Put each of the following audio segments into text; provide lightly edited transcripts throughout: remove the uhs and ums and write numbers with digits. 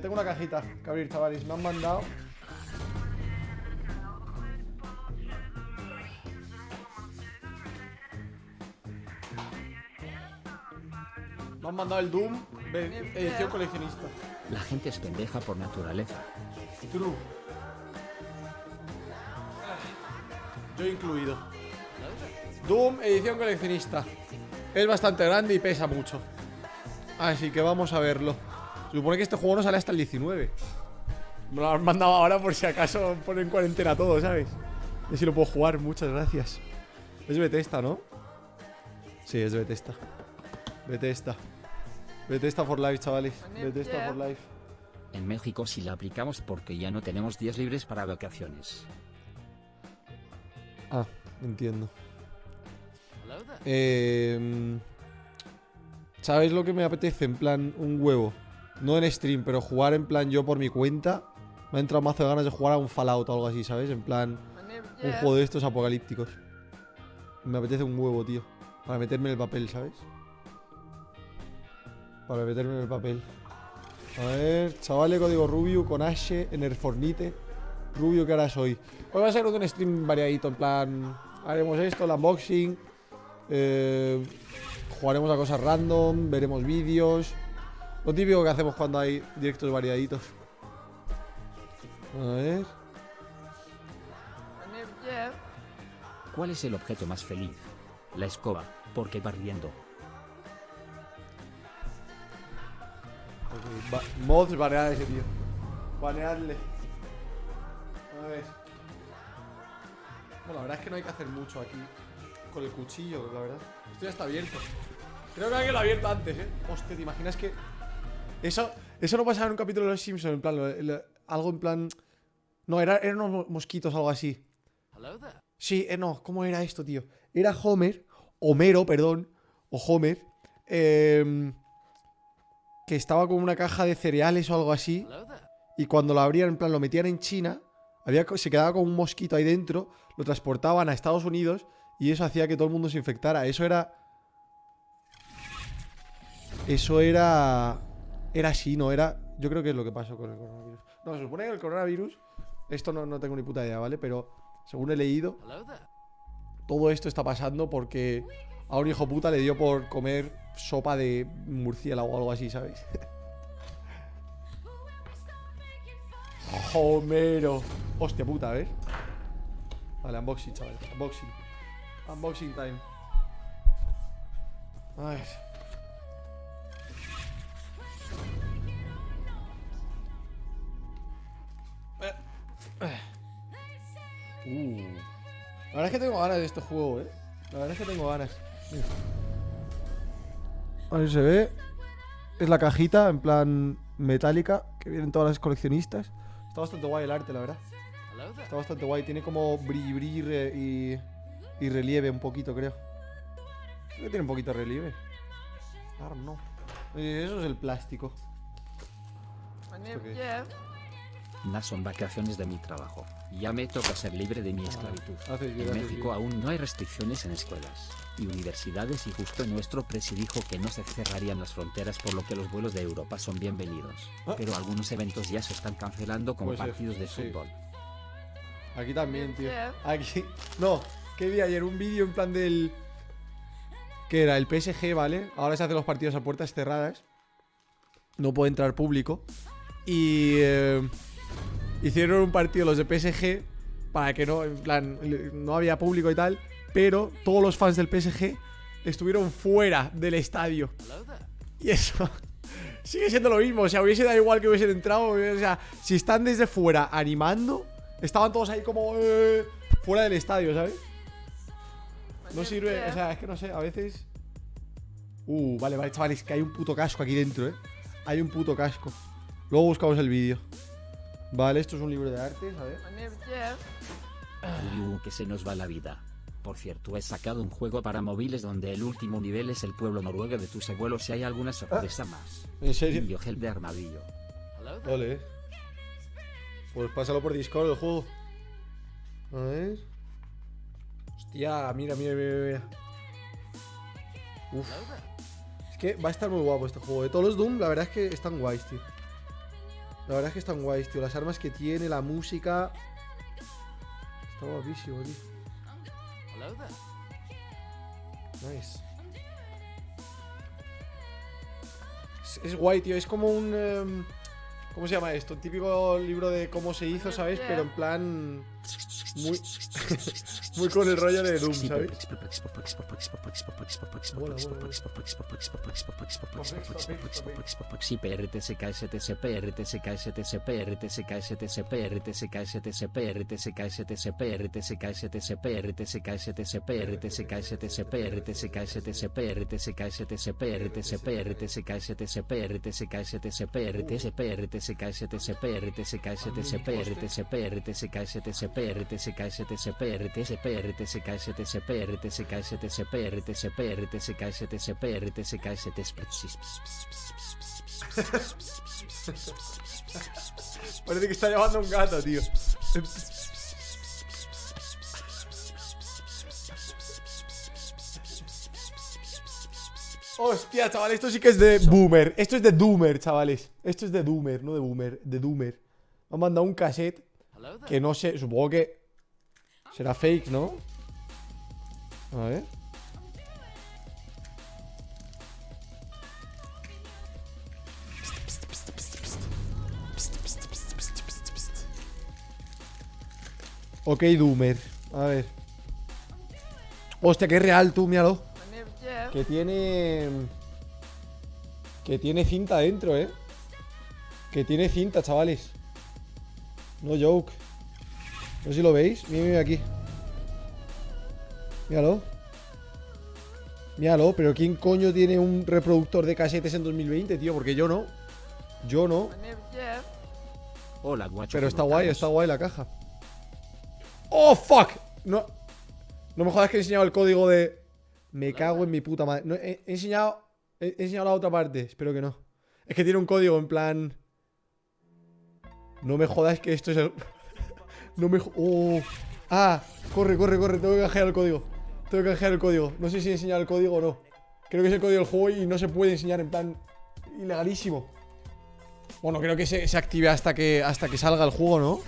tengo una cajita que abrir, chavales. Me han mandado. Me han mandado el Doom, edición coleccionista. La gente es pendeja por naturaleza. True. Yo incluido. Doom, edición coleccionista. Es bastante grande y pesa mucho. Así que vamos a verlo. Se supone que este juego no sale hasta el 19. Me lo han mandado ahora por si acaso ponen cuarentena todo, ¿sabes? Y ver si lo puedo jugar, muchas gracias. Es Bethesda, ¿no? Sí, es Bethesda. Bethesda. Bethesda for life, chavales. Bethesda for life. En México sí la aplicamos porque ya no tenemos días libres para vacaciones. Ah, entiendo. ¿Sabéis lo que me apetece? En plan, un huevo. No en stream, pero jugar en plan yo por mi cuenta. Me ha entrado mazo de ganas de jugar a un Fallout o algo así, ¿sabes? En plan, un juego de estos apocalípticos. Me apetece un huevo, tío. Para meterme en el papel, ¿sabes? Para meterme en el papel. A ver, chavales, código Rubio con Ashe en el Fornite. Rubio, ¿qué hora soy? Hoy va a ser un stream variadito, en plan, haremos esto, el unboxing, jugaremos a cosas random, veremos vídeos. Lo típico que hacemos cuando hay directos variaditos. A ver. ¿Cuál es el objeto más feliz? La escoba, porque va riendo. Mods, banead a ese tío. Baneadle. A ver. Bueno, la verdad es que no hay que hacer mucho aquí. Con el cuchillo, la verdad. Esto ya está abierto. Creo que alguien lo ha abierto antes, Hostia, ¿te imaginas que Eso no pasaba en un capítulo de Los Simpsons? En plan, algo en plan. No, eran unos mosquitos o algo así. Sí, no, ¿cómo era esto, tío? Era Homero, perdón. O Homer. Que estaba con una caja de cereales o algo así. Y cuando lo abrían, en plan, lo metían en China. Se quedaba con un mosquito ahí dentro. Lo transportaban a Estados Unidos. Y eso hacía que todo el mundo se infectara. Eso era así, ¿no? Yo creo que es lo que pasó con el coronavirus. No, se supone que el coronavirus. Esto no tengo ni puta idea, ¿vale? Pero según he leído, todo esto está pasando porque a un hijo puta le dio por comer sopa de murciélago o algo así, ¿sabes? Homero. Hostia puta, a ver. Vale, unboxing, chaval. Unboxing time. A ver. La verdad es que tengo ganas de este juego, La verdad es que tengo ganas. Mira. A ver, se ve. Es la cajita, en plan metálica, que vienen todas las coleccionistas. Está bastante guay el arte, la verdad. Está bastante guay. Tiene como brillo y relieve un poquito, creo. Creo que tiene un poquito de relieve. Claro, no. Eso es el plástico. No son vacaciones de mi trabajo. Ya me toca ser libre de mi esclavitud. En México aún no hay restricciones en escuelas y universidades y justo nuestro presi dijo que no se cerrarían las fronteras, por lo que los vuelos de Europa son bienvenidos. Pero algunos eventos ya se están cancelando como partidos de fútbol. Aquí también, tío. Aquí. No, que vi ayer un vídeo en plan del. Que era el PSG, ¿vale? Ahora se hacen los partidos a puertas cerradas. No puede entrar público. Y. Hicieron un partido los de PSG para que no, en plan, no había público y tal, pero todos los fans del PSG estuvieron fuera del estadio. Y eso sigue siendo lo mismo, o sea, hubiese dado igual que hubiesen entrado, o sea, si están desde fuera animando, estaban todos ahí como fuera del estadio, ¿sabes? No sirve, o sea, es que no sé, a veces. Vale, chavales, que hay un puto casco aquí dentro, Hay un puto casco. Luego buscamos el vídeo. Vale, esto es un libro de arte, a ver. Que se nos va la vida. Por cierto, he sacado un juego para móviles donde el último nivel es el pueblo noruego de tus abuelos. Si hay alguna sorpresa más. ¿En serio? Indio gel de armadillo. Vale. Pues pásalo por Discord el juego. A ver. Hostia, mira. Uf. Es que va a estar muy guapo este juego. De todos los Doom, la verdad es que están guays, tío. La verdad es que están guays, tío. Las armas que tiene, la música. Está guapísimo, tío. Nice. Es guay, tío. Es como un... ¿cómo se llama esto? Un típico libro de cómo se hizo, ¿sabes? Pero en plan... Muy... muy con el rollo de Doom, ¿sabes? Sí, Parece que está llamando a un gato, tío. Hostia, chaval, esto sí que es de boomer. Esto es de doomer, chavales. Esto es de doomer, no de boomer, de doomer. Me han mandado un cassette que no sé, supongo que será fake, ¿no? A ver. Ok, doomer. A ver. Hostia, que es real, tú, míralo. Que tiene cinta dentro, Que tiene cinta, chavales. No joke. No sé si lo veis. Mira aquí. Míralo. Míralo, pero ¿quién coño tiene un reproductor de casetes en 2020, tío? Porque yo no. Yo no. Hola, guacho. Pero está guay la caja. ¡Oh, fuck! No me jodas que he enseñado el código de... Me cago en mi puta madre. No, he enseñado la otra parte. Espero que no. Es que tiene un código en plan... No me jodas que esto es el... No me... ¡Oh! ¡Ah! Corre. Tengo que canjear el código. No sé si he enseñado el código o no. Creo que es el código del juego y no se puede enseñar en plan... Ilegalísimo. Bueno, creo que se active hasta que salga el juego, ¿no?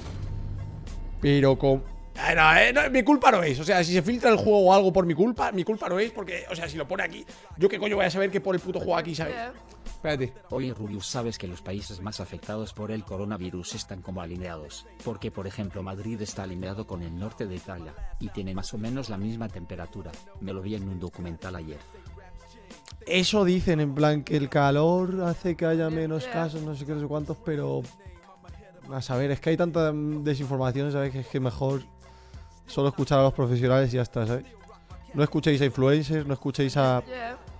Pero con... No, mi culpa no es. O sea, si se filtra el juego o algo por mi culpa no es porque... O sea, si lo pone aquí, yo qué coño voy a saber que pone el puto juego aquí, ¿sabes? Espérate. Oye, Rubius, ¿sabes que los países más afectados por el coronavirus están como alineados? Porque, por ejemplo, Madrid está alineado con el norte de Italia, y tiene más o menos la misma temperatura. Me lo vi en un documental ayer. Eso dicen, en plan, que el calor hace que haya menos casos, no sé qué, no sé cuántos, pero... A saber, es que hay tanta desinformación, ¿sabes? Que es que mejor solo escuchar a los profesionales y ya está, ¿sabes? No escuchéis a influencers, no escuchéis a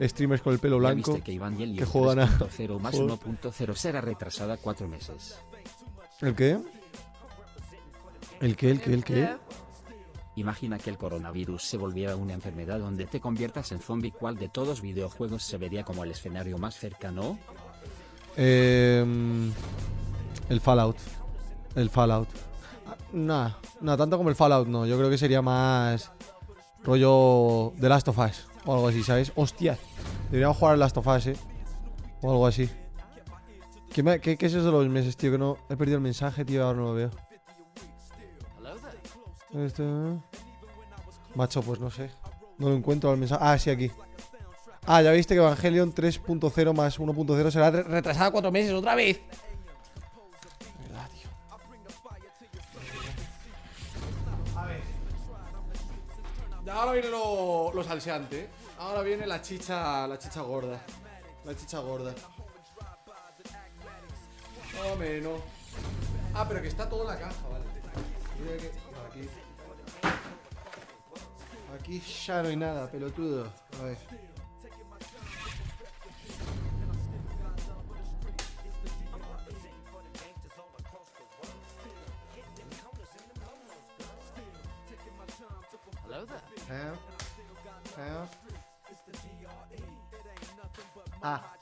streamers con el pelo blanco. ¿Ya viste que que juegan a... 3.0 más 1.0 será retrasada 4 meses? ¿El qué? ¿El qué? Imagina que el coronavirus se volviera una enfermedad donde te conviertas en zombie. ¿Cuál de todos videojuegos se vería como el escenario más cercano? El Fallout. No, tanto como el Fallout no. Yo creo que sería más rollo The Last of Us o algo así, ¿sabes? Hostia, deberíamos jugar al Last of Us, o algo así. ¿Qué es eso de los meses, tío? Que no he perdido el mensaje, tío, ahora no lo veo. Macho, pues no sé. No lo encuentro el mensaje. Ah, sí, aquí. Ah, ya viste que Evangelion 3.0 más 1.0 será retrasada 4 meses otra vez. Verdad, tío. A ver. Ahora viene lo salseante. Ahora viene la chicha gorda. La chicha gorda. No menos. Ah, pero que está todo en la caja, ¿vale? Mira que... Aquí ya no hay nada, pelotudo. A ver. Ah,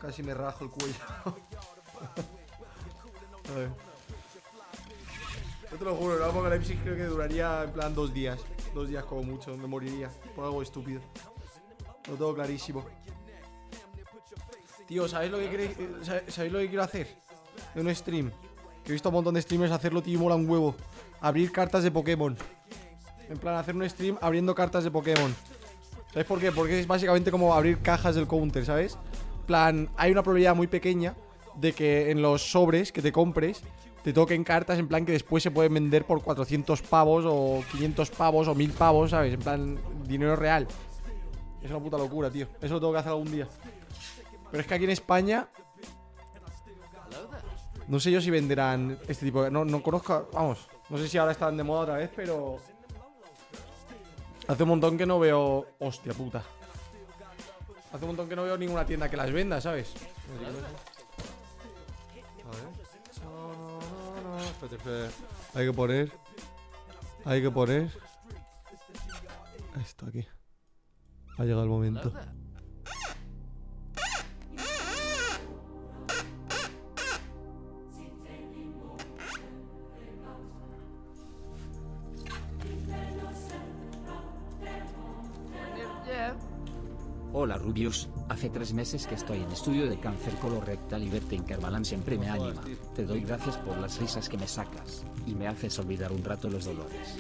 casi me rajo el cuello. A ver. Yo te lo juro, el apocalipsis creo que duraría en plan 2 días. 2 días como mucho, me moriría por algo estúpido. Lo tengo clarísimo. Tío, ¿sabéis lo que quiero hacer? de un stream. Que he visto a un montón de streamers hacerlo, tío, y mola un huevo. Abrir cartas de Pokémon. En plan, hacer un stream abriendo cartas de Pokémon. ¿Sabes por qué? Porque es básicamente como abrir cajas del counter, ¿sabes? En plan, hay una probabilidad muy pequeña de que en los sobres que te compres te toquen cartas en plan que después se pueden vender por 400 pavos o 500 pavos o 1000 pavos, ¿sabes? En plan, dinero real. Es una puta locura, tío. Eso lo tengo que hacer algún día. Pero es que aquí en España no sé yo si venderán este tipo de... No conozco... Vamos, no sé si ahora están de moda otra vez, pero... Hace un montón que no veo... Hostia puta. Hace un montón que no veo ninguna tienda que las venda, ¿sabes? A ver. Espérate. Hay que poner... Esto aquí. Ha llegado el momento. Hola Rubius, hace 3 meses que estoy en estudio de cáncer colorectal y verte en Kerbalan siempre me anima. Te doy gracias por las risas que me sacas y me haces olvidar un rato los dolores.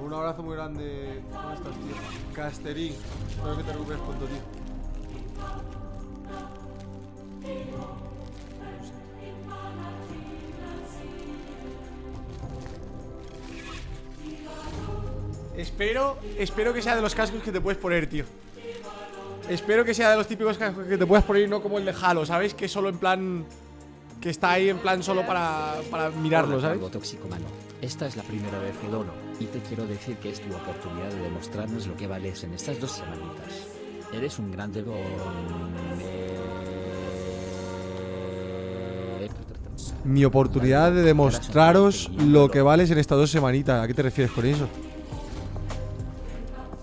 Un abrazo muy grande. ¿Cómo estás, tío? Casterín. Espero que te recuperes pronto, tío. Espero que sea de los cascos que te puedes poner, tío. Espero que sea de los típicos cascos que te puedas poner y no como el de Halo, ¿sabes? Que es solo en plan... Que está ahí en plan solo para mirarlo, ¿sabes? Tóxico, mano. Esta es la primera vez que dono, y te quiero decir que es tu oportunidad de demostrarnos lo que vales en estas 2 semanitas. Eres un grande don... Mi oportunidad de demostraros lo que vales en estas 2 semanitas. ¿A qué te refieres con eso?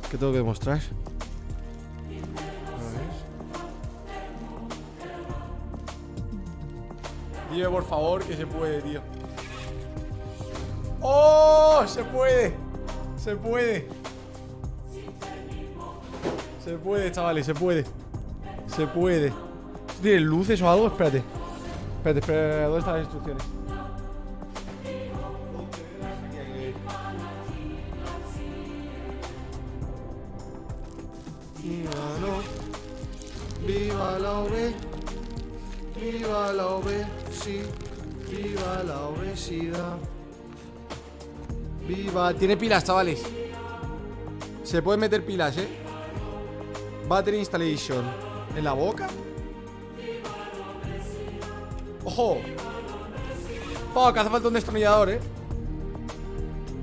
¿Qué tengo que demostrar? Dime por favor que se puede, tío. ¡Oh! ¡Se puede! ¡Se puede! Se puede, chavales, se puede. Se puede. ¿Tiene luces o algo? Espérate. Espérate, ¿dónde están las instrucciones? Viva la OB. Viva la obesidad. Viva la obesidad. Viva. Tiene pilas, chavales. Se pueden meter pilas, Battery installation. ¿En la boca? ¡Ojo! Fuck, hace falta un destornillador,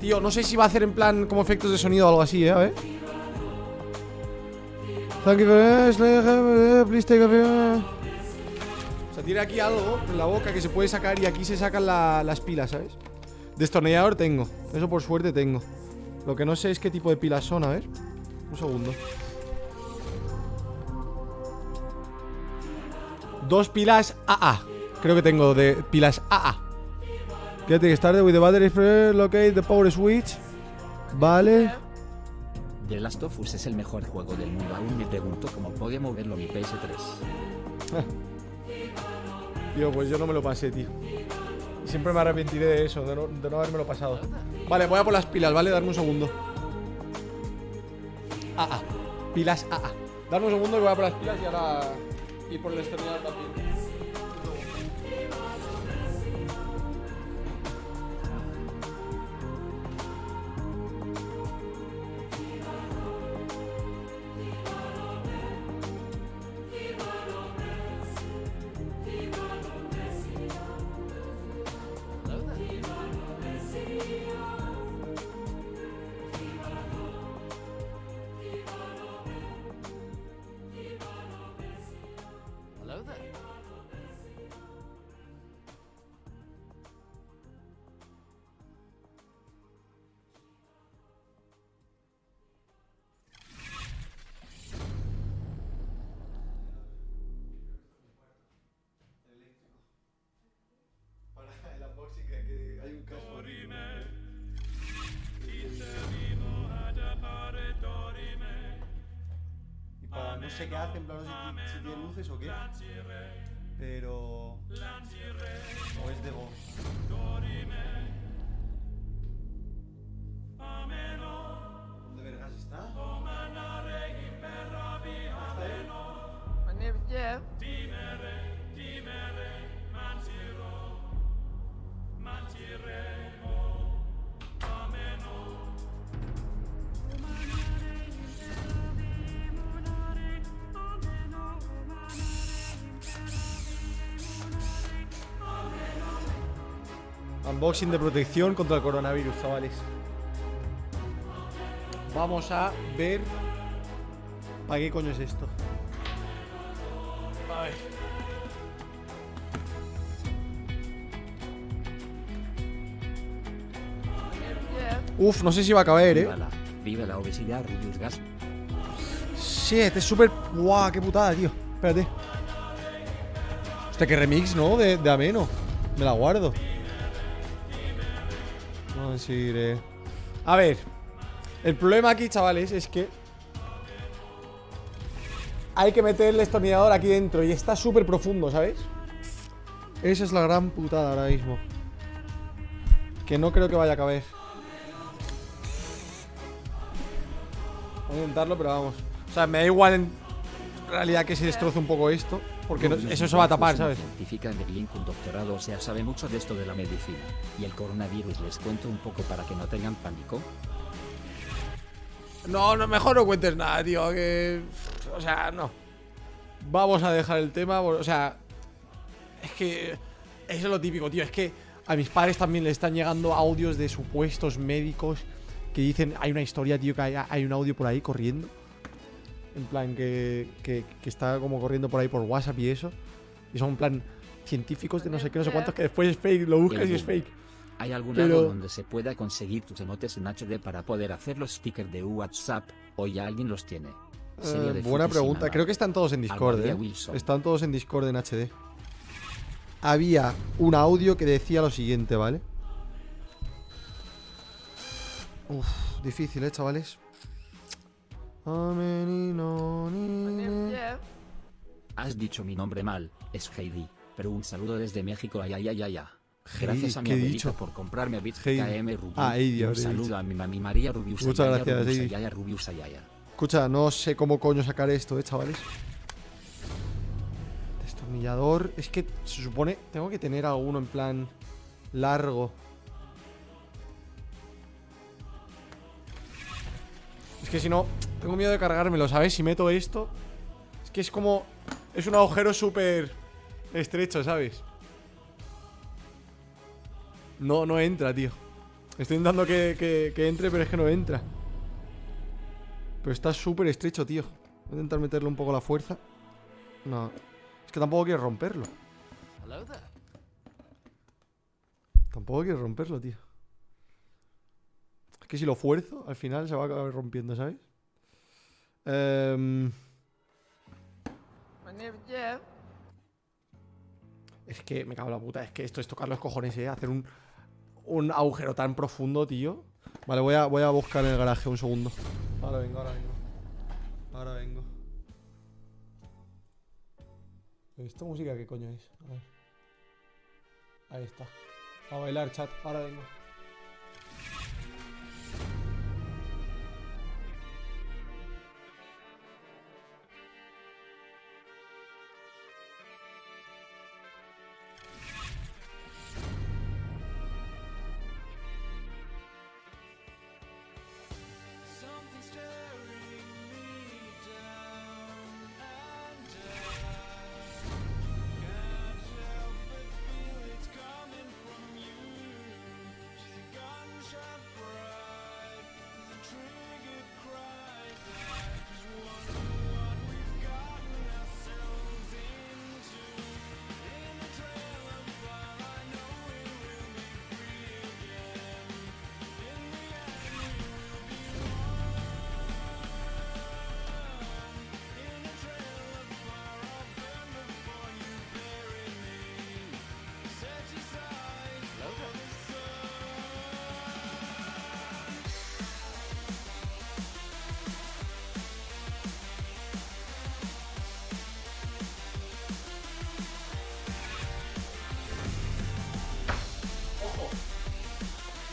Tío, no sé si va a hacer en plan como efectos de sonido o algo así, a ver. Thank you very much. Please take a few. O sea, tiene aquí algo en la boca que se puede sacar y aquí se sacan las pilas, ¿sabes? Destornillador tengo. Eso por suerte tengo. Lo que no sé es qué tipo de pilas son, a ver. Un segundo. 2 pilas AA. Creo que tengo de pilas AA. Fíjate que start with the battery first, locate the power switch. Vale. The Last of Us es el mejor juego del mundo. Aún me pregunto cómo puede moverlo mi PS3. Tío, pues yo no me lo pasé, tío. Siempre me arrepentiré de eso, de no habérmelo pasado. Vale, voy a por las pilas, ¿vale? Darme un segundo. AA. Pilas AA. Darme un segundo y voy a por las pilas y ahora ir por el destornillador también. No sé qué hace, en plan, no sé si tiene luces o qué. Pero... o es de voz. ¿Dónde vergas está? Unboxing de protección contra el coronavirus, chavales. Vamos a ver. ¿Para qué coño es esto? A ver. Uf, no sé si va a caber, Viva la obesidad, Rubius Gas. Shit, es súper... ¡Guau! ¡Qué putada, tío! Espérate. Hostia, qué remix, ¿no? De Ameno. Me la guardo. No seguiré. A ver. El problema aquí, chavales, es que hay que meter el destornillador aquí dentro y está súper profundo, ¿sabes? Esa es la gran putada ahora mismo. Que no creo que vaya a caber. Voy a intentarlo, pero vamos. O sea, me da igual en realidad que se destroce un poco esto, porque no, eso se va a tapar, ¿sabes? Científica en Berlín con doctorado, o sea, sabe mucho de esto de la medicina. Y el coronavirus, les cuento un poco para que no tengan pánico. No, mejor no cuentes nada, tío. Que... O sea, no. Vamos a dejar el tema. O sea, es que eso es lo típico, tío. Es que a mis padres también les están llegando audios de supuestos médicos que dicen, hay una historia, tío, que hay un audio por ahí corriendo. En plan, que está como corriendo por ahí por WhatsApp y eso. Y son en plan científicos de no sé qué, no sé cuántos, que después es fake, lo buscas y es fake. ¿Hay algún lado donde se pueda conseguir tus emotes en HD para poder hacer los stickers de WhatsApp? ¿O ya alguien los tiene? Buena pregunta. Creo que están todos en Discord, Están todos en Discord en HD. Había un audio que decía lo siguiente, ¿vale? Uf, difícil, chavales. Has dicho mi nombre mal, es Heidi, pero un saludo desde México, ay. Gracias a mi abuelita por comprarme Bits KM Rubius. Un saludo a mi mami María Rubius. Muchas gracias, Heidi. Rubius Ayaya. Escucha, no sé cómo coño sacar esto, chavales. Destornillador. Es que se supone... Tengo que tener alguno en plan largo. Es que si no, tengo miedo de cargármelo, ¿sabes? Si meto esto... Es que es como... Es un agujero súper estrecho, ¿sabes? No entra, tío. Estoy intentando que entre, pero es que no entra. Pero está súper estrecho, tío. Voy a intentar meterle un poco la fuerza. No. Es que tampoco quiero romperlo. Tampoco quiero romperlo, tío. Es que si lo fuerzo, al final se va a acabar rompiendo, ¿sabes? Es que me cago en la puta. Es que esto es tocar los cojones, hacer un agujero tan profundo, tío. Vale, voy a buscar en el garaje un segundo. Ahora vengo. ¿Esta música qué coño es? A ver. Ahí está. A bailar, chat. Ahora vengo.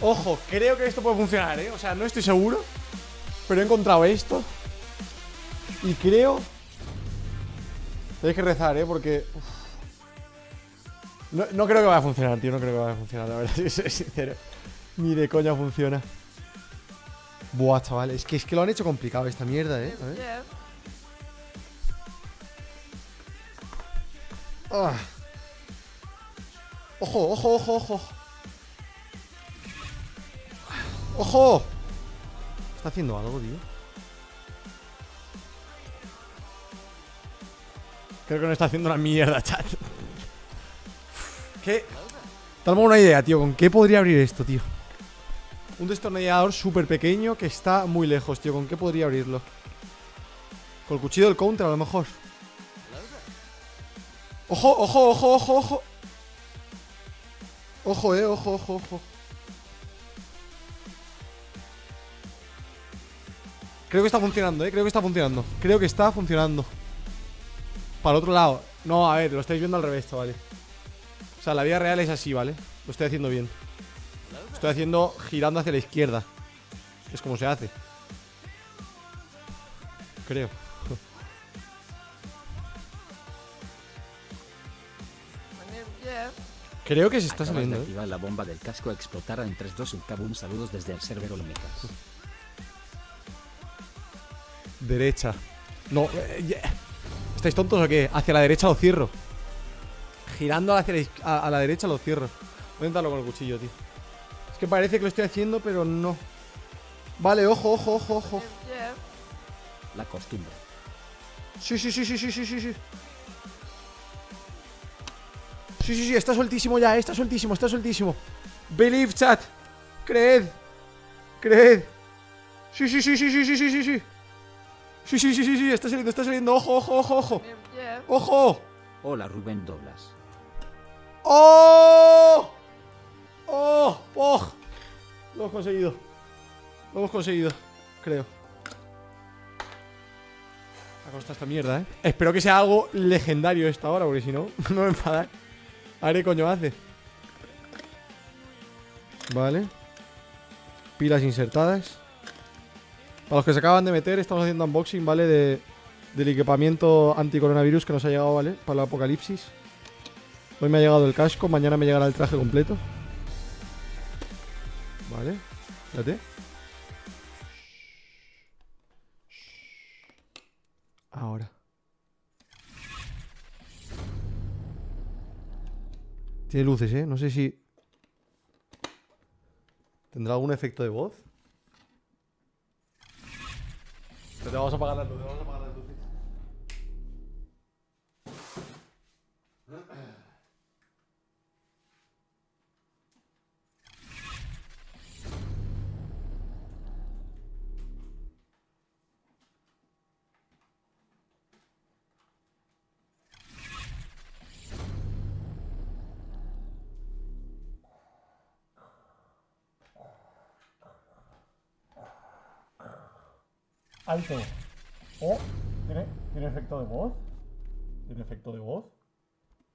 Ojo, creo que esto puede funcionar, ¿eh? O sea, no estoy seguro, pero he encontrado esto. Y creo... Tenéis que rezar, ¿eh? Porque... No creo que vaya a funcionar, tío. No creo que vaya a funcionar, la verdad, si soy sincero. Ni de coña funciona. Buah, chaval. Es que lo han hecho complicado esta mierda, ¿eh? A ver. Ah. Ojo, ojo, ojo, ojo. ¡Ojo! Está haciendo algo, tío. Creo que no está haciendo una mierda, chat. ¿Qué? Tenemos una idea, tío. ¿Con qué podría abrir esto, tío? Un destornillador súper pequeño que está muy lejos, tío. ¿Con qué podría abrirlo? Con el cuchillo del counter, a lo mejor. ¡Ojo, ojo, ojo, ojo, ojo! Ojo, ojo, ojo, ojo. Creo que está funcionando, creo que está funcionando. Creo que está funcionando. Para el otro lado. No, a ver, lo estáis viendo al revés, ¿vale? O sea, la vida real es así, ¿vale? Lo estoy haciendo bien. Lo estoy haciendo girando hacia la izquierda. Es como se hace. Creo. Creo que se está saliendo. De activar la bomba del casco explotará en 3-2 un kabum. Saludos desde el server Olmecas. Derecha. No, yeah. ¿Estáis tontos o qué? Hacia la derecha lo cierro. Girando hacia a la derecha lo cierro. Voy a intentarlo con el cuchillo, tío. Es que parece que lo estoy haciendo, pero no. Vale, ojo, ojo, ojo, ojo. La costumbre. Sí, sí, sí, sí, sí, sí, sí, sí. Sí, sí, sí, está sueltísimo ya, está sueltísimo, está sueltísimo. Believe, chat. Creed. Creed. Sí, sí, sí, sí, sí, sí, sí, sí, sí. Sí, sí, sí, sí, sí, está saliendo, está saliendo. Ojo, ojo, ojo, ojo. ¡Ojo! Hola, Rubén Doblas. ¡Oh! ¡Oh! ¡Oh! Lo hemos conseguido. Lo hemos conseguido, creo. Ha costado esta mierda, ¿eh? Espero que sea algo legendario esta hora, porque si no, no me enfadar. A ver qué coño hace. Vale. Pilas insertadas. Para los que se acaban de meter, estamos haciendo unboxing, ¿vale? Del equipamiento anti-coronavirus que nos ha llegado, ¿vale? Para el apocalipsis. Hoy me ha llegado el casco, mañana me llegará el traje completo. Vale. Espérate. Ahora. Tiene luces, ¿eh? No sé si... ¿Tendrá algún efecto de voz? Pero te vamos a apagar las luces, vamos a apagar las luces. Alto. Oh, ¿tiene efecto de voz? ¿Tiene efecto de voz?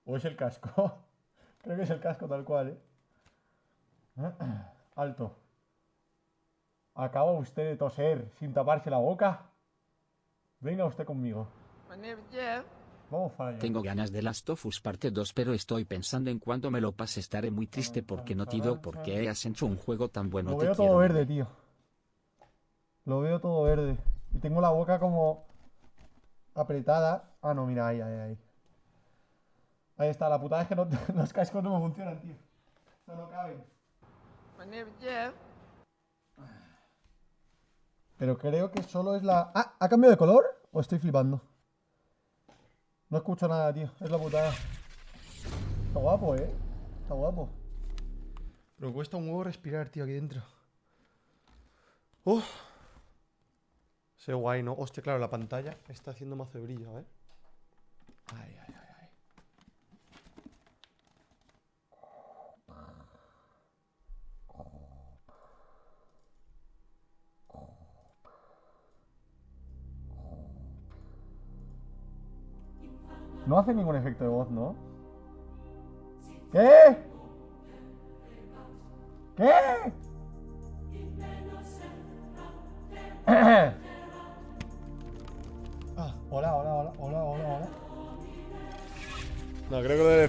¿O es el casco? Creo que es el casco tal cual, ¿eh? Alto. ¿Acaba usted de toser sin taparse la boca? Venga usted conmigo. Vamos para allá. Tengo ganas de Last of Us parte 2, pero estoy pensando en cuando me lo pase. Estaré muy triste porque no tido porque hayas hecho un juego tan bueno. Lo veo todo verde, tío. Lo veo todo verde. Y tengo la boca como apretada. Ah, no, mira, ahí, ahí, ahí. Ahí está, la putada es que los cascos no me funcionan, tío. No caben. Pero creo que solo es la... Ah, ¿ha cambiado de color? ¿O estoy flipando? No escucho nada, tío. Es la putada. Está guapo, ¿eh? Está guapo. Pero me cuesta un huevo respirar, tío, aquí dentro. Uf. Se ve guay, ¿no? Hostia, claro, la pantalla está haciendo mazo de brillo, ¿eh? Ay, ay, ay, ay. No hace ningún efecto de voz, ¿no? ¿Qué? ¿Qué?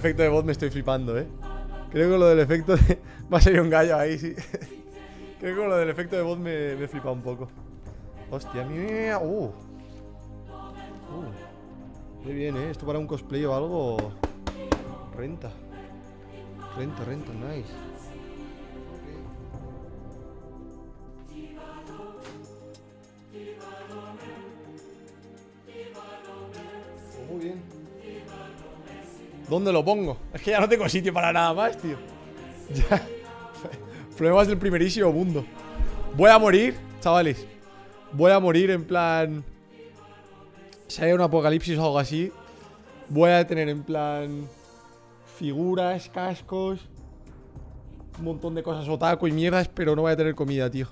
efecto de voz me estoy flipando, Creo que lo del efecto de... Va a salir un gallo ahí, sí. Creo que lo del efecto de voz me flipa un poco. Hostia, mira. Qué bien, Esto para un cosplay o algo. Renta, nice. Muy bien. ¿Dónde lo pongo? Es que ya no tengo sitio para nada más, tío. Ya. Problemas del primerísimo mundo. Voy a morir, chavales. Voy a morir en plan... Si hay un apocalipsis o algo así, voy a tener en plan... figuras, cascos, un montón de cosas otaku y mierdas, pero no voy a tener comida, tío.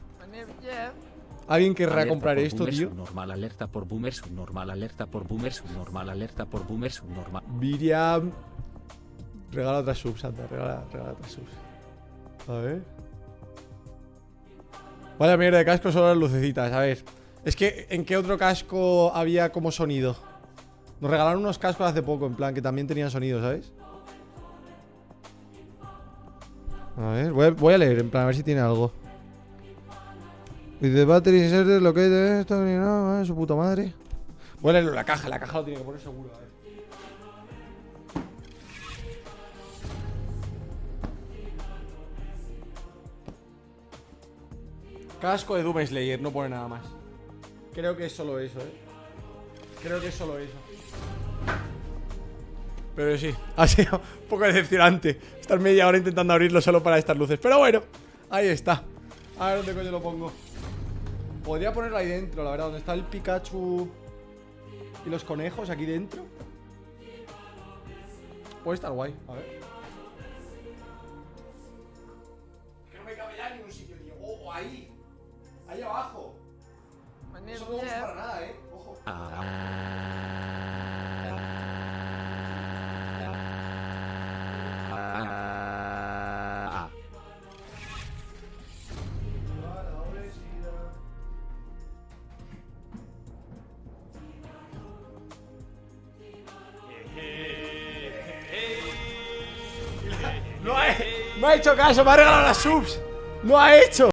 ¿Alguien querrá comprar esto, tío? Normal alerta por boomers, normal alerta por boomers, normal alerta por boomers, normal. Viriam. Regala otras subs, Santa, regala otras subs. A ver. Vaya mierda de casco, solo las lucecitas, a ver. Es que, ¿en qué otro casco había como sonido? Nos regalaron unos cascos hace poco, en plan, que también tenían sonido, ¿sabes? A ver, voy a leer, en plan, a ver si tiene algo. Dice battery inserted, lo que es esto, ni nada, su puta madre. Voy a leerlo en la caja lo tiene que poner seguro, a ver. Casco de Doom Slayer, no pone nada más. Creo que es solo eso, Creo que es solo eso. Pero sí, ha sido un poco decepcionante estar media hora intentando abrirlo solo para estas luces. Pero bueno, ahí está. A ver dónde coño lo pongo. Podría ponerlo ahí dentro, la verdad. Donde está el Pikachu y los conejos, aquí dentro. Puede estar guay, a ver. Que no me cabe ya en ningún sitio, tío. Oh, ahí. Ahí abajo. Eso no uso para nada, Ojo. No ha hecho caso, me ha regalado las subs. Lo ha hecho.